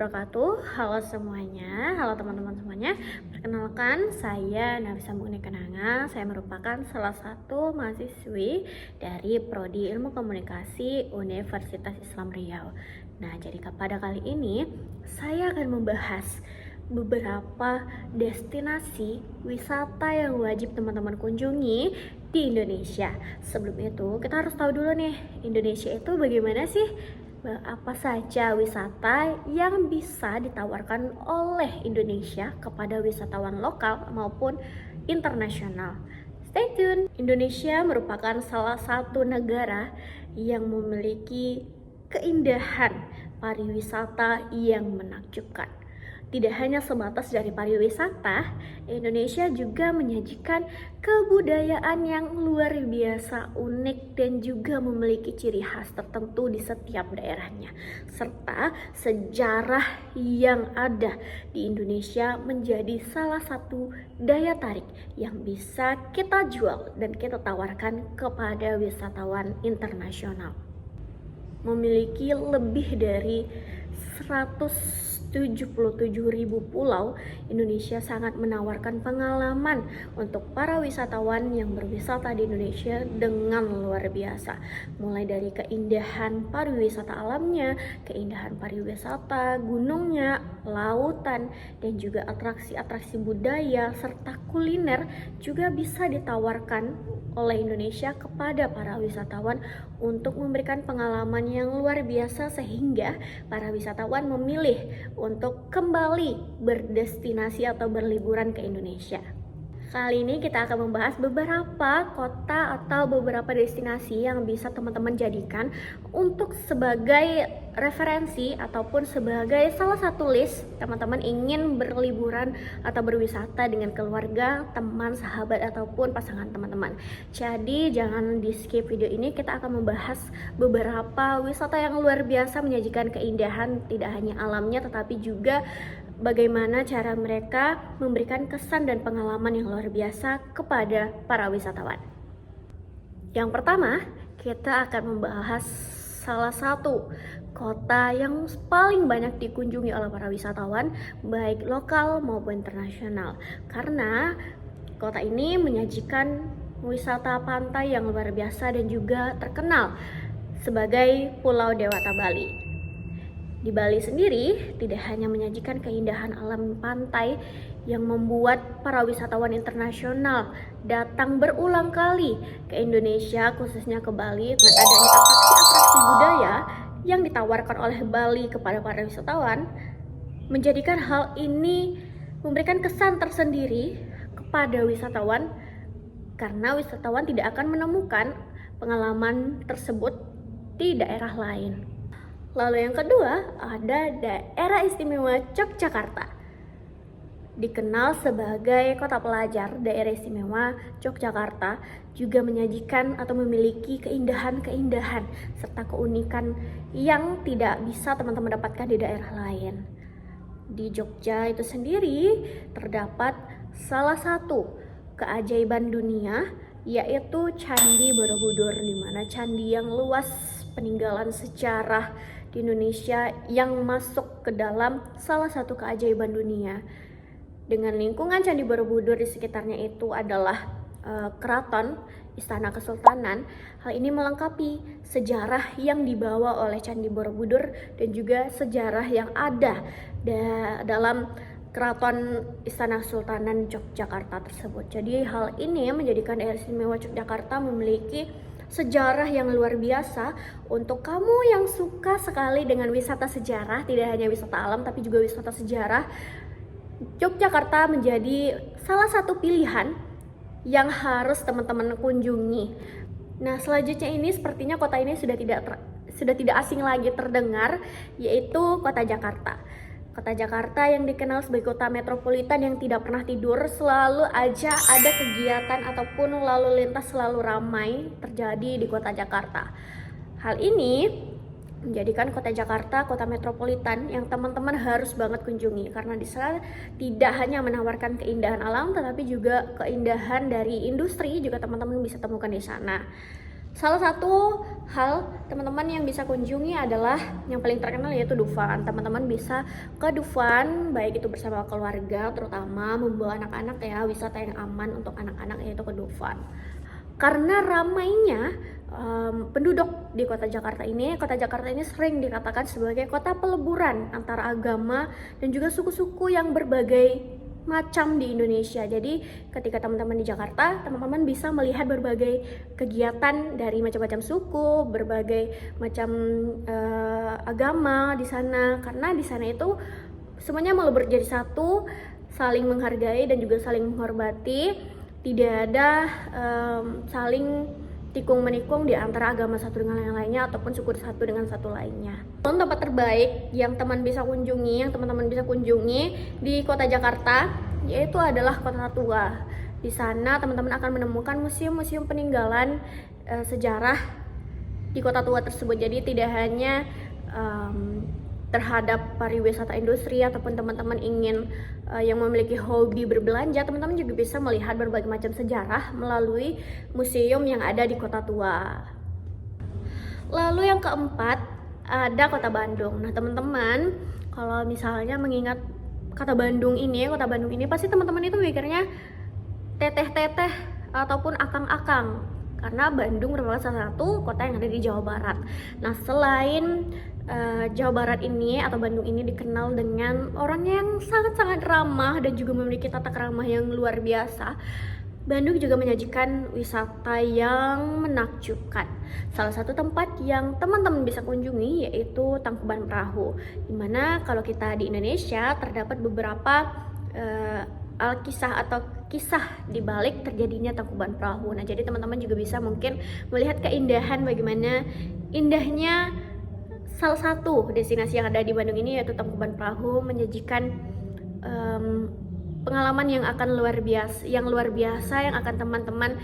wabarakatuh. Halo semuanya, halo teman-teman semuanya. Perkenalkan, saya Nafisa Mugni Kenanga. Saya merupakan salah satu mahasiswi dari Prodi Ilmu Komunikasi Universitas Islam Riau. Nah, jadi pada kali ini saya akan membahas beberapa destinasi wisata yang wajib teman-teman kunjungi di Indonesia. Sebelum itu, kita harus tahu dulu nih, Indonesia itu bagaimana sih? Apa saja wisata yang bisa ditawarkan oleh Indonesia kepada wisatawan lokal maupun internasional. Stay tune. Indonesia merupakan salah satu negara yang memiliki keindahan pariwisata yang menakjubkan. Tidak hanya sebatas dari pariwisata, Indonesia juga menyajikan kebudayaan yang luar biasa unik dan juga memiliki ciri khas tertentu di setiap daerahnya. Serta sejarah yang ada di Indonesia menjadi salah satu daya tarik yang bisa kita jual dan kita tawarkan kepada wisatawan internasional. Memiliki lebih dari 177.000 pulau, Indonesia sangat menawarkan pengalaman untuk para wisatawan yang berwisata di Indonesia dengan luar biasa. Mulai dari keindahan pariwisata alamnya, keindahan pariwisata gunungnya, lautan, dan juga atraksi-atraksi budaya serta kuliner juga bisa ditawarkan oleh Indonesia kepada para wisatawan untuk memberikan pengalaman yang luar biasa sehingga para wisatawan memilih untuk kembali berdestinasi atau berliburan ke Indonesia. Kali ini kita akan membahas beberapa kota atau beberapa destinasi yang bisa teman-teman jadikan untuk sebagai referensi ataupun sebagai salah satu list teman-teman ingin berliburan atau berwisata dengan keluarga, teman, sahabat ataupun pasangan teman-teman. Jadi jangan di skip video ini, kita akan membahas beberapa wisata yang luar biasa menyajikan keindahan tidak hanya alamnya tetapi juga bagaimana cara mereka memberikan kesan dan pengalaman yang luar biasa kepada para wisatawan. Yang pertama, kita akan membahas salah satu kota yang paling banyak dikunjungi oleh para wisatawan, baik lokal maupun internasional. Karena kota ini menyajikan wisata pantai yang luar biasa dan juga terkenal sebagai Pulau Dewata Bali. Di Bali sendiri tidak hanya menyajikan keindahan alam pantai yang membuat para wisatawan internasional datang berulang kali ke Indonesia, khususnya ke Bali, dengan adanya atraksi-atraksi budaya yang ditawarkan oleh Bali kepada para wisatawan, menjadikan hal ini memberikan kesan tersendiri kepada wisatawan karena wisatawan tidak akan menemukan pengalaman tersebut di daerah lain. Lalu yang kedua ada Daerah Istimewa Yogyakarta. Dikenal sebagai kota pelajar, Daerah Istimewa Yogyakarta juga menyajikan atau memiliki keindahan-keindahan serta keunikan yang tidak bisa teman-teman dapatkan di daerah lain. Di Jogja itu sendiri terdapat salah satu keajaiban dunia, yaitu Candi Borobudur, di mana candi yang luas peninggalan sejarah di Indonesia yang masuk ke dalam salah satu keajaiban dunia. Dengan lingkungan Candi Borobudur di sekitarnya itu adalah keraton, istana kesultanan. Hal ini melengkapi sejarah yang dibawa oleh Candi Borobudur dan juga sejarah yang ada dalam Keraton Istana Kesultanan Yogyakarta tersebut. Jadi hal ini menjadikan Daerah Istimewa Yogyakarta memiliki sejarah yang luar biasa untuk kamu yang suka sekali dengan wisata sejarah, tidak hanya wisata alam tapi juga wisata sejarah. Yogyakarta menjadi salah satu pilihan yang harus teman-teman kunjungi. Nah, selanjutnya ini sepertinya kota ini sudah tidak asing lagi terdengar, yaitu kota Jakarta. Kota Jakarta yang dikenal sebagai kota metropolitan yang tidak pernah tidur, selalu aja ada kegiatan ataupun lalu lintas selalu ramai terjadi di kota Jakarta. Hal ini menjadikan kota Jakarta kota metropolitan yang teman-teman harus banget kunjungi karena di sana tidak hanya menawarkan keindahan alam tetapi juga keindahan dari industri juga teman-teman bisa temukan di sana. Salah satu hal teman-teman yang bisa kunjungi adalah yang paling terkenal yaitu Dufan. Teman-teman bisa ke Dufan baik itu bersama keluarga, terutama membawa anak-anak ya, wisata yang aman untuk anak-anak yaitu ke Dufan. Karena ramainya penduduk di kota Jakarta ini sering dikatakan sebagai kota peleburan antara agama dan juga suku-suku yang berbagai macam di Indonesia. Jadi ketika teman-teman di Jakarta, teman-teman bisa melihat berbagai kegiatan dari macam-macam suku, berbagai macam agama di sana. Karena di sana itu semuanya melebur jadi satu, saling menghargai dan juga saling menghormati. Tidak ada saling tikung menikung di antara agama satu dengan yang lainnya ataupun suku satu dengan satu lainnya. Tempat terbaik yang teman-teman bisa kunjungi di kota Jakarta yaitu adalah Kota Tua. Di sana teman-teman akan menemukan museum-museum peninggalan sejarah di Kota Tua tersebut. Jadi tidak hanya terhadap pariwisata industri ataupun teman-teman ingin yang memiliki hobi berbelanja, teman-teman juga bisa melihat berbagai macam sejarah melalui museum yang ada di Kota Tua. Lalu yang keempat ada Kota Bandung. Nah teman-teman, kalau misalnya mengingat kota Bandung ini pasti teman-teman itu mikirnya teteh-teteh ataupun akang-akang, karena Bandung merupakan salah satu kota yang ada di Jawa Barat. Nah selain Jawa Barat ini atau Bandung ini dikenal dengan orangnya yang sangat-sangat ramah dan juga memiliki tata krama yang luar biasa, Bandung juga menyajikan wisata yang menakjubkan. Salah satu tempat yang teman-teman bisa kunjungi yaitu Tangkuban Perahu, dimana kalau kita di Indonesia terdapat beberapa alkisah atau kisah di balik terjadinya Tangkuban Perahu. Nah jadi teman-teman juga bisa mungkin melihat keindahan bagaimana indahnya salah satu destinasi yang ada di Bandung ini yaitu Tangkuban Perahu, menyajikan pengalaman yang luar biasa yang akan teman-teman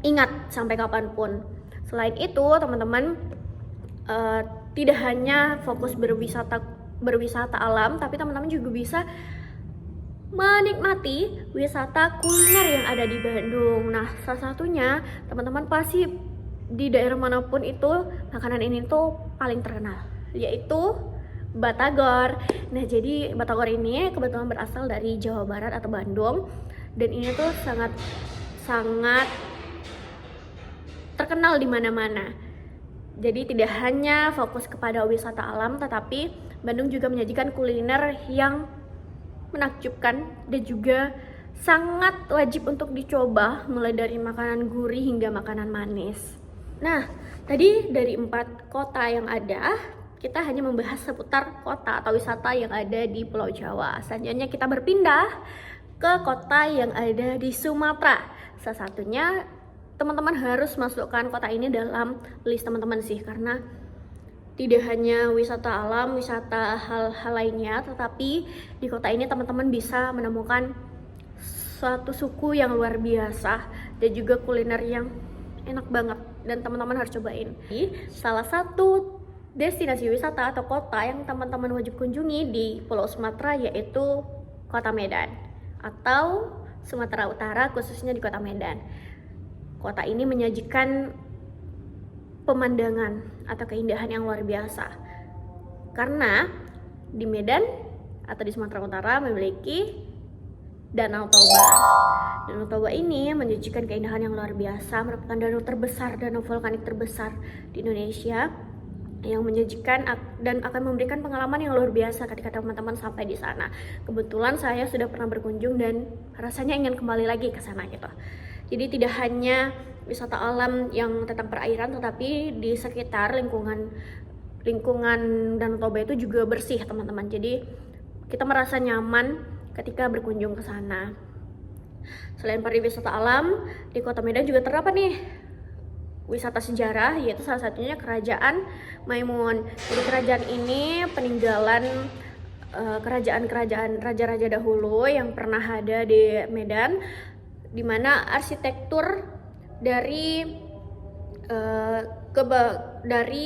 ingat sampai kapanpun. Selain itu teman-teman tidak hanya fokus berwisata alam, tapi teman-teman juga bisa menikmati wisata kuliner yang ada di Bandung. Nah salah satunya teman-teman pasti di daerah manapun itu makanan ini tuh paling terkenal, yaitu Batagor. Nah jadi Batagor ini kebetulan berasal dari Jawa Barat atau Bandung, dan ini tuh sangat terkenal di mana-mana. Jadi tidak hanya fokus kepada wisata alam, tetapi Bandung juga menyajikan kuliner yang menakjubkan dan juga sangat wajib untuk dicoba, mulai dari makanan gurih hingga makanan manis. Nah, tadi dari 4 kota yang ada, kita hanya membahas seputar kota atau wisata yang ada di Pulau Jawa. Selanjutnya kita berpindah ke kota yang ada di Sumatera. Salah satunya teman-teman harus masukkan kota ini dalam list teman-teman sih, karena tidak hanya wisata alam, wisata hal-hal lainnya, tetapi di kota ini teman-teman bisa menemukan suatu suku yang luar biasa dan juga kuliner yang enak banget dan teman-teman harus cobain. Salah satu destinasi wisata atau kota yang teman-teman wajib kunjungi di Pulau Sumatera yaitu Kota Medan atau Sumatera Utara, khususnya di Kota Medan. Kota ini menyajikan pemandangan atau keindahan yang luar biasa, karena di Medan atau di Sumatera Utara memiliki Danau Toba. Danau Toba ini menyajikan keindahan yang luar biasa, merupakan danau terbesar, danau vulkanik terbesar di Indonesia yang menyajikan dan akan memberikan pengalaman yang luar biasa ketika teman-teman sampai di sana. Kebetulan saya sudah pernah berkunjung dan rasanya ingin kembali lagi ke sana gitu. Jadi tidak hanya wisata alam yang tentang perairan, tetapi di sekitar lingkungan Danau Toba itu juga bersih teman-teman. Jadi kita merasa nyaman ketika berkunjung ke sana. Selain pariwisata alam, di Kota Medan juga terdapat nih wisata sejarah, yaitu salah satunya Kerajaan Maimun. Jadi kerajaan ini peninggalan kerajaan-kerajaan raja-raja dahulu yang pernah ada di Medan, di mana arsitektur dari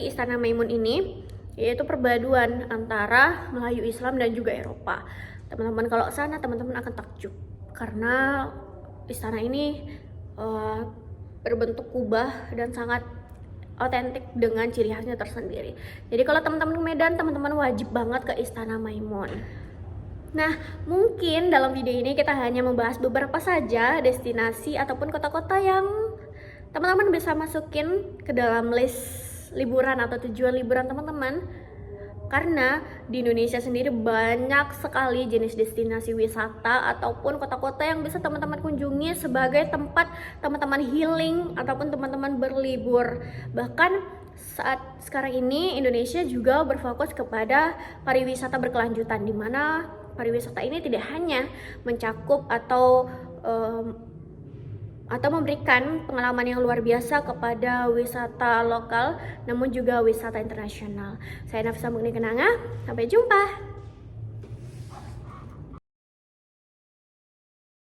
Istana Maimun ini yaitu perpaduan antara Melayu, Islam dan juga Eropa. Teman-teman kalau sana teman-teman akan takjub karena istana ini berbentuk kubah dan sangat otentik dengan ciri khasnya tersendiri. Jadi kalau teman-teman Medan, teman-teman wajib banget ke Istana Maimun. Nah, mungkin dalam video ini kita hanya membahas beberapa saja destinasi ataupun kota-kota yang teman-teman bisa masukin ke dalam list liburan atau tujuan liburan teman-teman. Karena di Indonesia sendiri banyak sekali jenis destinasi wisata ataupun kota-kota yang bisa teman-teman kunjungi sebagai tempat teman-teman healing ataupun teman-teman berlibur. Bahkan saat sekarang ini Indonesia juga berfokus kepada pariwisata berkelanjutan, di mana pariwisata ini tidak hanya mencakup atau memberikan pengalaman yang luar biasa kepada wisata lokal, namun juga wisata internasional. Saya Nafisa Mugni Kenanga, sampai jumpa.